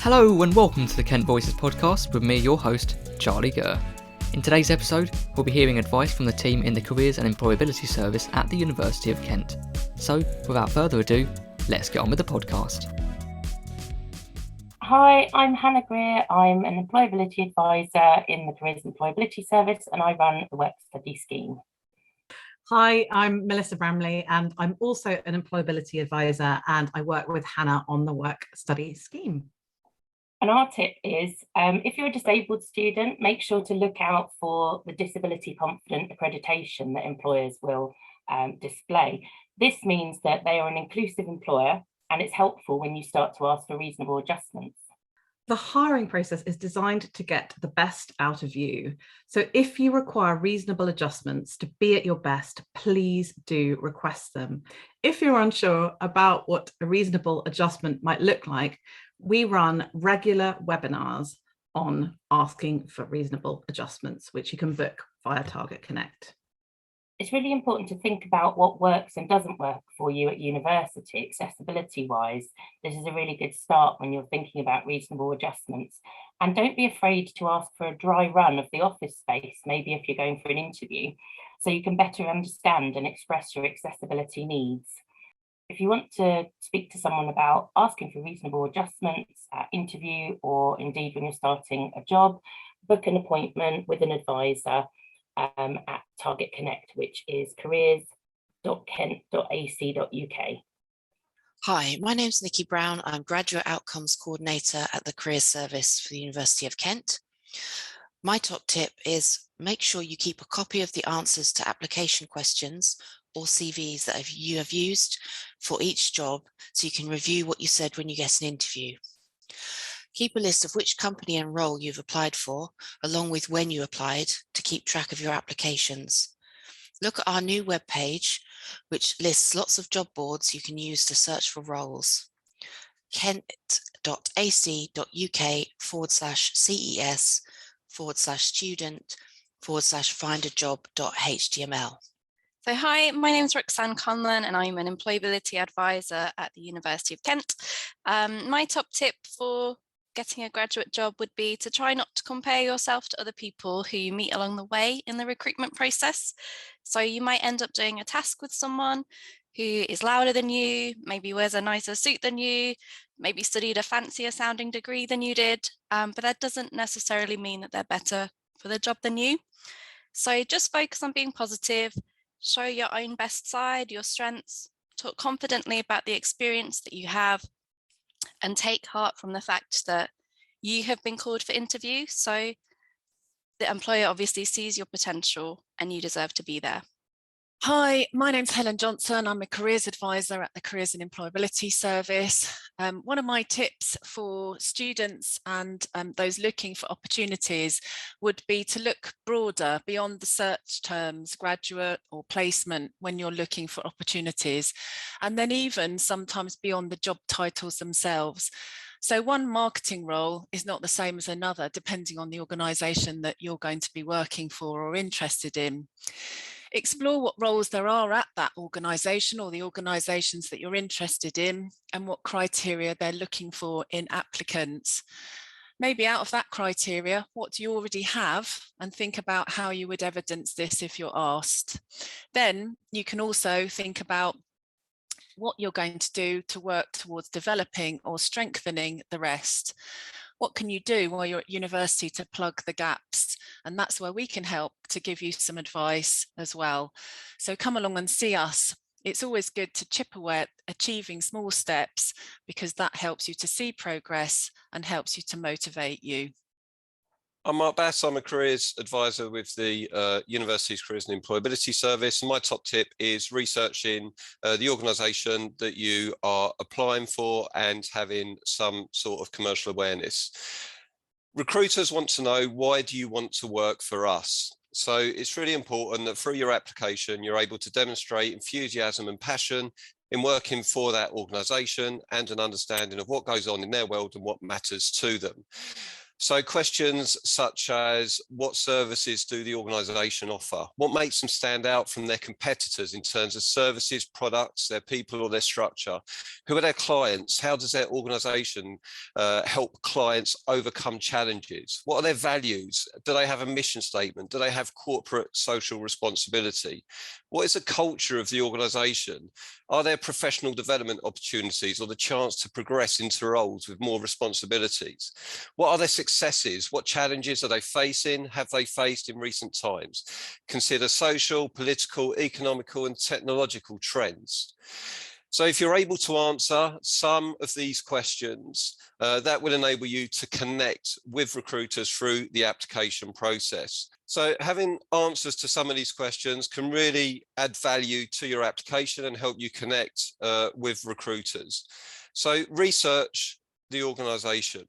Hello and welcome to the Kent Voices podcast with me, your host, Charlie Greer. In today's episode, we'll be hearing advice from the team in the Careers and Employability service at the University of Kent. So, without further ado, let's get on with the podcast. Hi, I'm Hannah Greer. I'm an employability advisor in the Careers and Employability service, and I run the work study scheme. Hi, I'm Melissa Bramley, and I'm also an employability advisor, and I work with Hannah on the work study scheme. And our tip is, if you're a disabled student, make sure to look out for the disability confident accreditation that employers will display. This means that they are an inclusive employer, and it's helpful when you start to ask for reasonable adjustments. The hiring process is designed to get the best out of you. So if you require reasonable adjustments to be at your best, please do request them. If you're unsure about what a reasonable adjustment might look like, we run regular webinars on asking for reasonable adjustments, which you can book via Target Connect. It's really important to think about what works and doesn't work for you at university, accessibility-wise. This is a really good start when you're thinking about reasonable adjustments. And don't be afraid to ask for a dry run of the office space, maybe if you're going for an interview, so you can better understand and express your accessibility needs. If you want to speak to someone about asking for reasonable adjustments at interview, or indeed when you're starting a job, book an appointment with an advisor at Target Connect, which is careers.kent.ac.uk. Hi, my name's Nikki Brown. I'm Graduate Outcomes Coordinator at the Careers Service for the University of Kent. My top tip is make sure you keep a copy of the answers to application questions or CVs that you have used for each job, so you can review what you said when you get an interview. Keep a list of which company and role you've applied for, along with when you applied, to keep track of your applications. Look at our new webpage, which lists lots of job boards you can use to search for roles. kent.ac.uk/CES/student/find-a-job.html. So hi, my name's Roxanne Conlon, and I'm an employability advisor at the University of Kent. My top tip for getting a graduate job would be to try not to compare yourself to other people who you meet along the way in the recruitment process. So you might end up doing a task with someone who is louder than you, maybe wears a nicer suit than you, maybe studied a fancier sounding degree than you did, but that doesn't necessarily mean that they're better for the job than you. So just focus on being positive, show your own best side, your strengths, talk confidently about the experience that you have, and take heart from the fact that you have been called for interview. So the employer obviously sees your potential and you deserve to be there. Hi, my name's Helen Johnson. I'm a careers advisor at the Careers and Employability service. One of my tips for students and those looking for opportunities would be to look broader beyond the search terms graduate or placement when you're looking for opportunities, and then even sometimes beyond the job titles themselves. So one marketing role is not the same as another, depending on the organisation that you're going to be working for or interested in. Explore what roles there are at that organisation or the organisations that you're interested in, and what criteria they're looking for in applicants. Maybe out of that criteria, what do you already have, and think about how you would evidence this if you're asked. Then you can also think about what you're going to do to work towards developing or strengthening the rest. What can you do while you're at university to plug the gaps? And that's where we can help to give you some advice as well. So come along and see us. It's always good to chip away at achieving small steps, because that helps you to see progress and helps you to motivate you. I'm Mark Bass. I'm a careers advisor with the University's Careers and Employability service. And my top tip is researching the organisation that you are applying for and having some sort of commercial awareness. Recruiters want to know, why do you want to work for us? So it's really important that through your application, you're able to demonstrate enthusiasm and passion in working for that organisation, and an understanding of what goes on in their world and what matters to them. So questions such as, what services do the organisation offer? What makes them stand out from their competitors in terms of services, products, their people or their structure? Who are their clients? How does their organisation help clients overcome challenges? What are their values? Do they have a mission statement? Do they have corporate social responsibility? What is the culture of the organisation? Are there professional development opportunities or the chance to progress into roles with more responsibilities? What are their successes? What challenges are they facing? Have they faced in recent times? Consider social, political, economical, and technological trends. So if you're able to answer some of these questions, that will enable you to connect with recruiters through the application process. So having answers to some of these questions can really add value to your application and help you connect with recruiters. So research the organisation.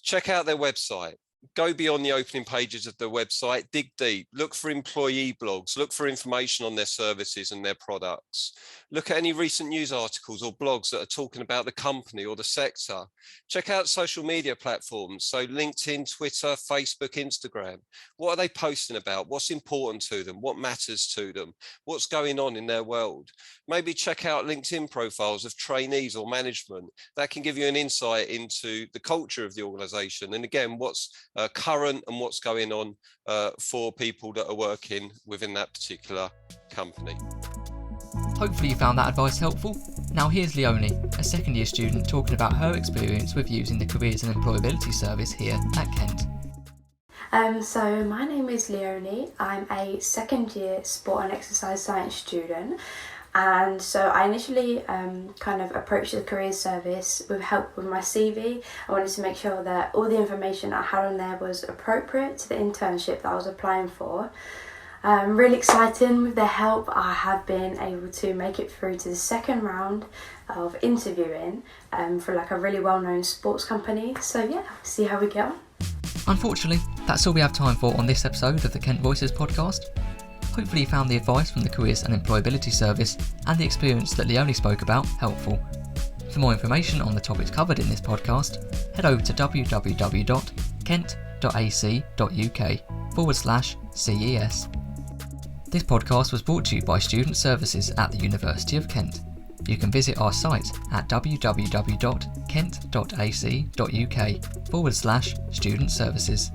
Check out their website. Go beyond the opening pages of their website, dig deep, look for employee blogs, look for information on their services and their products. Look at any recent news articles or blogs that are talking about the company or the sector. Check out social media platforms, so LinkedIn, Twitter, Facebook, Instagram. What are they posting about? What's important to them? What matters to them? What's going on in their world? Maybe check out LinkedIn profiles of trainees or management. That can give you an insight into the culture of the organisation. And again, what's current and what's going on for people that are working within that particular company. Hopefully you found that advice helpful. Now here's Leonie, a second year student, talking about her experience with using the Careers and Employability service here at Kent. So my name is Leonie. I'm a second year sport and exercise science student. And so I initially kind of approached the careers service with help with my CV. I wanted to make sure that all the information I had on there was appropriate to the internship that I was applying for. Really exciting. With their help, I have been able to make it through to the second round of interviewing for like a really well-known sports company. So yeah, see how we get on. Unfortunately, that's all we have time for on this episode of the Kent Voices podcast. Hopefully you found the advice from the Careers and Employability service and the experience that Leonie spoke about helpful. For more information on the topics covered in this podcast, head over to www.kent.ac.uk/CES. This podcast was brought to you by Student Services at the University of Kent. You can visit our site at www.kent.ac.uk/student services.